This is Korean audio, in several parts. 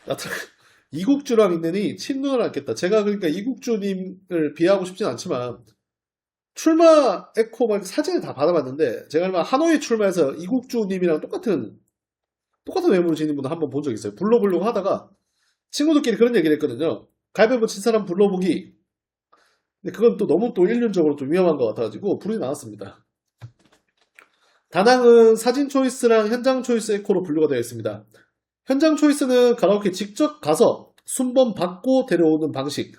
나타 이국주랑 있느니 친눈을 안겠다. 제가 그러니까 이국주님을 비하하고 싶진 않지만 출마 에코 막 사진을 다 받아봤는데 제가 얼마 하노이 출마해서 이국주님이랑 똑같은 외모를 지닌 분을 한번 본 적 있어요. 불러보려고 하다가 친구들끼리 그런 얘기를 했거든요. 가위바위보 친 사람 불러보기. 근데 그건 또 너무 또 일륜적으로 좀 위험한 것 같아가지고 불이 나왔습니다. 다낭은 사진 초이스랑 현장 초이스 에코로 분류가 되어 있습니다. 현장 초이스는 가라오케 직접 가서 순번 받고 데려오는 방식.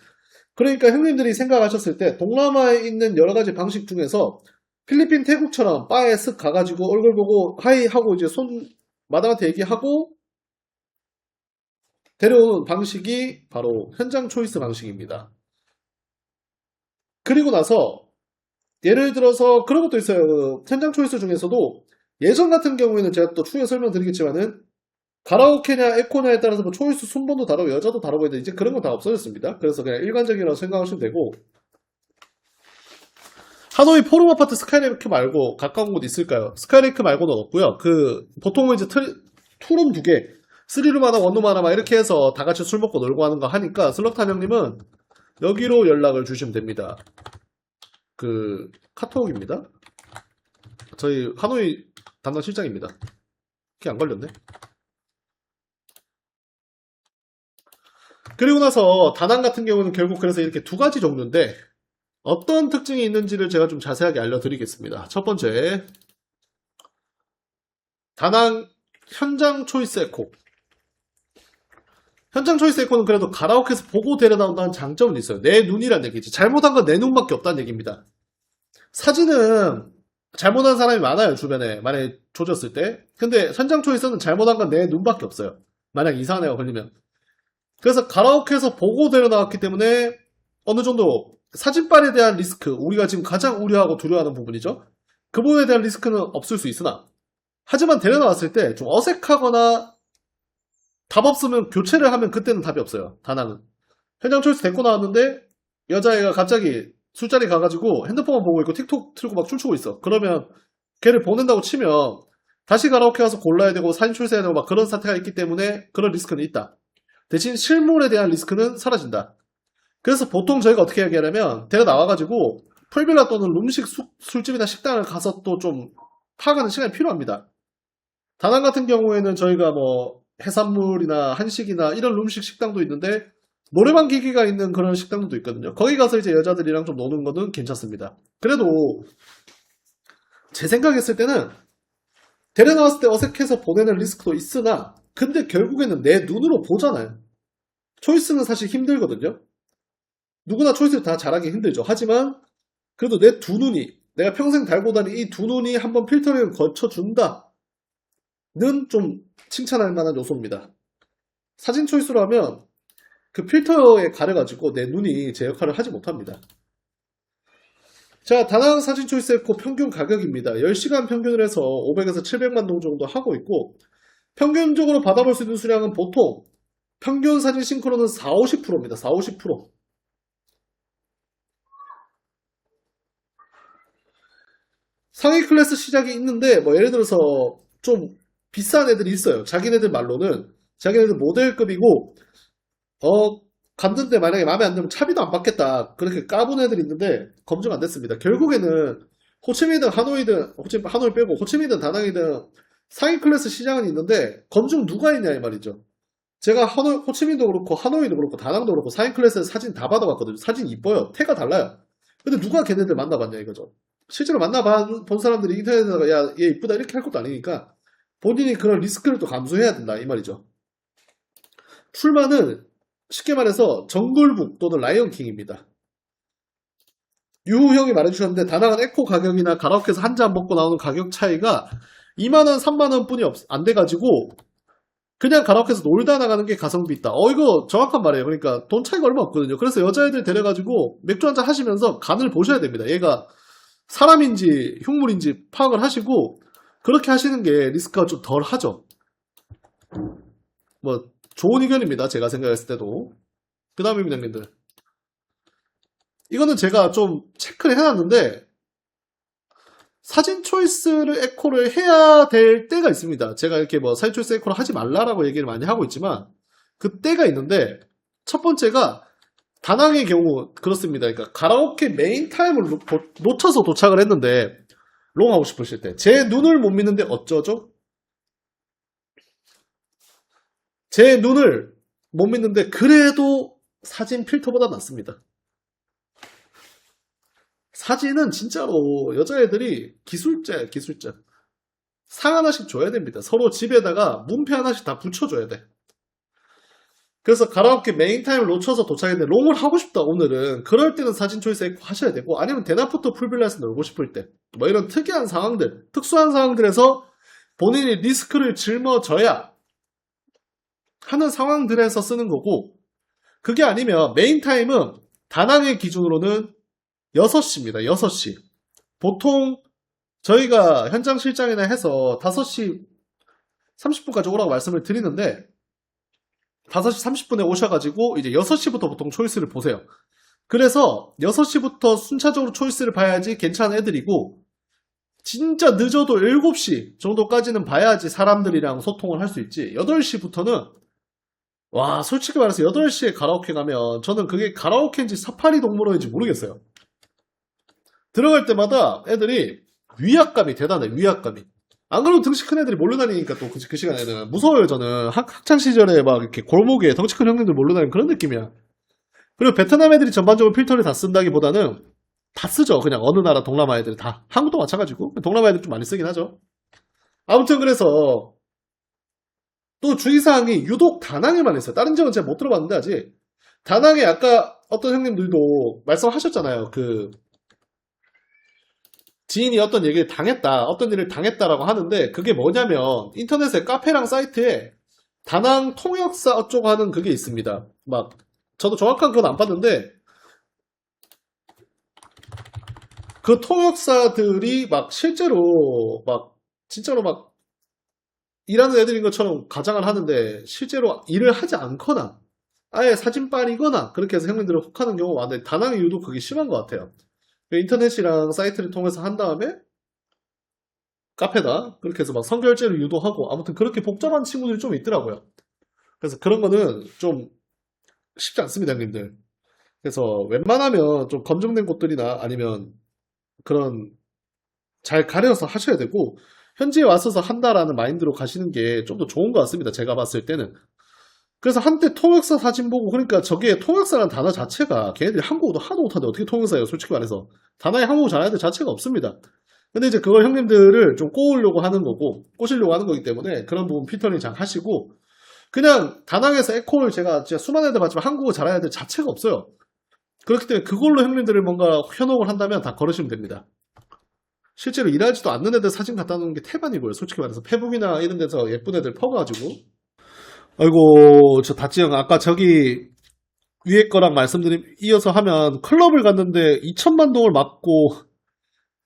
그러니까 형님들이 생각하셨을 때 동남아에 있는 여러 가지 방식 중에서 필리핀, 태국처럼 바에 쓱 가가지고 얼굴 보고 하이 하고 이제 손 마담한테 얘기하고 데려오는 방식이 바로 현장 초이스 방식입니다. 그리고 나서 예를 들어서 그런 것도 있어요. 그 현장 초이스 중에서도 예전 같은 경우에는 제가 또 추후에 설명드리겠지만은 가라오케냐 에코냐에 따라서 뭐 초이스 순번도 다르고 여자도 다르고 했는데 이제 그런 건 다 없어졌습니다. 그래서 그냥 일관적이라고 생각하시면 되고 하노이 포rum 아파트 스카이레이크 말고 가까운 곳 있을까요? 스카이레이크 말고는 없고요. 그 보통은 이제 투룸 두 개, 쓰리룸 하나, 원룸 하나 막 이렇게 해서 다 같이 술 먹고 놀고 하는 거 하니까 슬럭탄 형님은 여기로 연락을 주시면 됩니다. 그 카톡입니다. 저희 하노이 담당 실장입니다. 그게 안 걸렸네. 그리고 나서 다낭 같은 경우는 결국 그래서 이렇게 두 가지 종류인데 어떤 특징이 있는지를 제가 좀 자세하게 알려드리겠습니다. 첫 번째, 다낭 현장 초이스 에코. 현장 초이스 에코는 그래도 가라오케에서 보고 데려나온다는 장점은 있어요. 내 눈이란 얘기지. 잘못한 건 내 눈밖에 없다는 얘기입니다. 사진은 잘못한 사람이 많아요, 주변에. 만약에 조졌을 때. 근데 현장 초이스는 잘못한 건 내 눈밖에 없어요. 만약 이상한 애가 걸리면. 그래서 가라오케에서 보고 데려나왔기 때문에 어느 정도 사진빨에 대한 리스크, 우리가 지금 가장 우려하고 두려워하는 부분이죠. 그 부분에 대한 리스크는 없을 수 있으나 하지만 데려나왔을 때 좀 어색하거나 답 없으면 교체를 하면 그때는 답이 없어요. 다낭은. 현장 초이스 데리고 나왔는데 여자애가 갑자기 술자리 가가지고 핸드폰만 보고 있고 틱톡 틀고 막 춤추고 있어. 그러면 걔를 보낸다고 치면 다시 가라오케 가서 골라야 되고 사진 초이스해야 되고 막 그런 사태가 있기 때문에 그런 리스크는 있다. 대신 실물에 대한 리스크는 사라진다. 그래서 보통 저희가 어떻게 얘기하냐면 데려 나와가지고 풀빌라 또는 룸식 술집이나 식당을 가서 또 좀 파악하는 시간이 필요합니다. 다낭 같은 경우에는 저희가 뭐 해산물이나 한식이나 이런 룸식 식당도 있는데 노래방 기기가 있는 그런 식당도 있거든요. 거기 가서 이제 여자들이랑 좀 노는 거는 괜찮습니다. 그래도 제 생각했을 때는 데려 나왔을 때 어색해서 보내는 리스크도 있으나 근데 결국에는 내 눈으로 보잖아요. 초이스는 사실 힘들거든요. 누구나 초이스를 다 잘하기 힘들죠. 하지만 그래도 내 두 눈이 내가 평생 달고 다닌 이 두 눈이 한번 필터링을 거쳐준다는 좀 칭찬할 만한 요소입니다. 사진 초이스로 하면 그 필터에 가려가지고 내 눈이 제 역할을 하지 못합니다. 자, 다낭 사진 초이스 에코 평균 가격입니다. 10시간 평균을 해서 500에서 700만 동 정도 하고 있고 평균적으로 받아볼 수 있는 수량은 보통 평균 사진 싱크로는 4, 50%입니다. 4, 50%. 상위 클래스 시작이 있는데 뭐 예를 들어서 좀 비싼 애들이 있어요. 자기네들 말로는 자기네들 모델급이고 갔는데 만약에 마음에 안 들면 차비도 안 받겠다. 그렇게 까분 애들이 있는데 검증 안 됐습니다. 결국에는 호치민이든 하노이든 하노이 빼고 호치민이든 다낭이든 상위 클래스 시장은 있는데 검증 누가 있냐 이 말이죠. 제가 호치민도 그렇고 하노이도 그렇고 다낭도 그렇고 상위 클래스 사진 다 받아봤거든요. 사진 이뻐요. 태가 달라요. 근데 누가 걔네들 만나봤냐 이거죠. 실제로 만나본 사람들이 인터넷에다가 야 얘 이쁘다 이렇게 할 것도 아니니까 본인이 그런 리스크를 또 감수해야 된다 이 말이죠. 출마는 쉽게 말해서 정글북 또는 라이언킹입니다. 유후 형이 말해주셨는데 다낭은 에코 가격이나 가라오케에서 한 잔 먹고 나오는 가격 차이가 2만원, 3만원 뿐이 안 돼가지고 그냥 가라오케에서 놀다 나가는 게 가성비 있다. 이거 정확한 말이에요. 그러니까 돈 차이가 얼마 없거든요. 그래서 여자애들 데려가지고 맥주 한잔 하시면서 간을 보셔야 됩니다. 얘가 사람인지 흉물인지 파악을 하시고 그렇게 하시는 게 리스크가 좀 덜 하죠. 뭐 좋은 의견입니다. 제가 생각했을 때도. 그 다음에 민장님들. 이거는 제가 좀 체크를 해놨는데 사진 초이스를 에코를 해야 될 때가 있습니다. 제가 이렇게 뭐 사진 초이스 에코를 하지 말라라고 얘기를 많이 하고 있지만 그때가 있는데 첫 번째가 다낭의 경우 그렇습니다. 그러니까 가라오케 메인 타임을 놓쳐서 도착을 했는데 롱 하고 싶으실 때 제 눈을 못 믿는데 어쩌죠? 제 눈을 못 믿는데 그래도 사진 필터보다 낫습니다. 사진은 진짜로 여자애들이 기술자야, 기술자. 상 하나씩 줘야 됩니다. 서로 집에다가 문패 하나씩 다 붙여줘야 돼. 그래서 가라오케 메인 타임을 놓쳐서 도착했는데 롱을 하고 싶다 오늘은. 그럴 때는 사진 초이스 에코 하셔야 되고, 아니면 대나포터 풀빌라에서 놀고 싶을 때 뭐 이런 특이한 상황들, 특수한 상황들에서 본인이 리스크를 짊어져야 하는 상황들에서 쓰는 거고, 그게 아니면 메인 타임은 다낭의 기준으로는 6시입니다. 6시. 보통 저희가 현장 실장이나 해서 5시 30분까지 오라고 말씀을 드리는데 5시 30분에 오셔가지고 이제 6시부터 보통 초이스를 보세요. 그래서 6시부터 순차적으로 초이스를 봐야지 괜찮은 애들이고, 진짜 늦어도 7시 정도까지는 봐야지 사람들이랑 소통을 할 수 있지. 8시부터는 와, 솔직히 말해서 8시에 가라오케 가면 저는 그게 가라오케인지 사파리 동물원인지 모르겠어요. 들어갈 때마다 애들이 위압감이 대단해. 위압감이. 안 그러면 덩치 큰 애들이 몰려다니니까 또 그 시간에는 무서워요. 저는 학창 시절에 막 이렇게 골목에 덩치 큰 형님들 몰려다니는 그런 느낌이야. 그리고 베트남 애들이 전반적으로 필터를 다 쓴다기보다는 다 쓰죠. 그냥 어느 나라 동남아 애들이 다. 한국도 마찬가지고 동남아 애들 좀 많이 쓰긴 하죠. 아무튼 그래서 또 주의사항이 유독 다낭에만 있어요. 다른 지역은 제가 못 들어봤는데 아직. 다낭에 아까 어떤 형님들도 말씀하셨잖아요. 그 지인이 어떤 얘기를 당했다, 어떤 일을 당했다라고 하는데, 그게 뭐냐면 인터넷에 카페랑 사이트에 다낭 통역사 어쩌고 하는 그게 있습니다. 막 저도 정확한 건 안 봤는데 그 통역사들이 막 실제로 막 진짜로 막 일하는 애들인 것처럼 가장을 하는데 실제로 일을 하지 않거나 아예 사진빨이거나 그렇게 해서 형님들을 혹하는 경우가 많은데, 다낭이 유독 그게 심한 것 같아요. 인터넷이랑 사이트를 통해서 한 다음에 카페다 그렇게 해서 막 선결제를 유도하고, 아무튼 그렇게 복잡한 친구들이 좀 있더라고요. 그래서 그런 거는 좀 쉽지 않습니다, 형님들. 그래서 웬만하면 좀 검증된 곳들이나 아니면 그런 잘 가려서 하셔야 되고, 현지에 왔어서 한다라는 마인드로 가시는 게 좀 더 좋은 것 같습니다. 제가 봤을 때는. 그래서 한때 통역사 사진 보고, 그러니까 저게 통역사라는 단어 자체가 걔네들이 한국어도 하도 못하는데 어떻게 통역사예요, 솔직히 말해서. 단어에 한국어 잘하는 애 자체가 없습니다. 근데 이제 그걸 형님들을 좀 꼬으려고 하는 거고, 꼬시려고 하는 거기 때문에 그런 부분 필터링 잘 하시고, 그냥 다낭에서 에코를 제가 진짜 수많은 애들 봤지만 한국어 잘하는 애들 자체가 없어요. 그렇기 때문에 그걸로 형님들을 뭔가 현혹을 한다면 다 걸으시면 됩니다. 실제로 일하지도 않는 애들 사진 갖다 놓는 게 태반이고요. 솔직히 말해서 페북이나 이런 데서 예쁜 애들 퍼가지고. 아이고, 저 다찌형 아까 저기 위에 거랑 말씀드린 이어서 하면 클럽을 갔는데 2천만 동을 맞고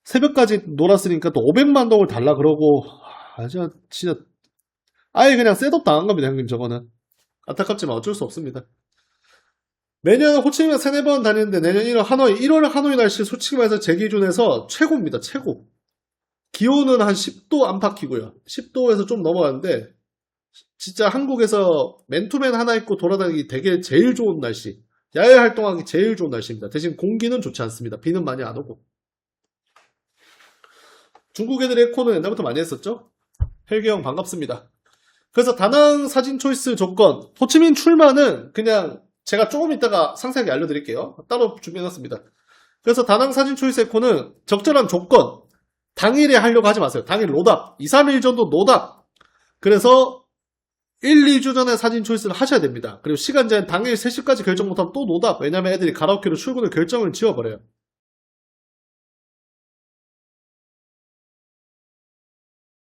새벽까지 놀았으니까 또 500만 동을 달라 그러고, 진짜 아예 그냥 셋업 당한 겁니다, 형님. 저거는 안타깝지만 어쩔 수 없습니다. 매년 호치민에 3-4번 다니는데 내년 1월 하노이 날씨 솔직히 말해서 제 기준에서 최고입니다. 최고. 기온은 한 10도 안팎이고요. 10도에서 좀 넘어가는데 진짜 한국에서 맨투맨 하나 입고 돌아다니기 되게 제일 좋은 날씨. 야외 활동하기 제일 좋은 날씨입니다. 대신 공기는 좋지 않습니다. 비는 많이 안 오고. 중국 애들의 에코는 옛날부터 많이 했었죠. 헬기 형 반갑습니다. 그래서 다낭 사진 초이스 조건, 호치민 출마는 그냥 제가 조금 이따가 상세하게 알려드릴게요. 따로 준비해놨습니다. 그래서 다낭 사진 초이스 에코는 적절한 조건, 당일에 하려고 하지 마세요. 당일 노답, 2-3일 정도 노답. 그래서 1-2주 전에 사진 초이스를 하셔야 됩니다. 그리고 시간 제한 당일 3시까지 결정 못하면 또 노답. 왜냐면 애들이 가라오케로 출근을 결정을 지어버려요.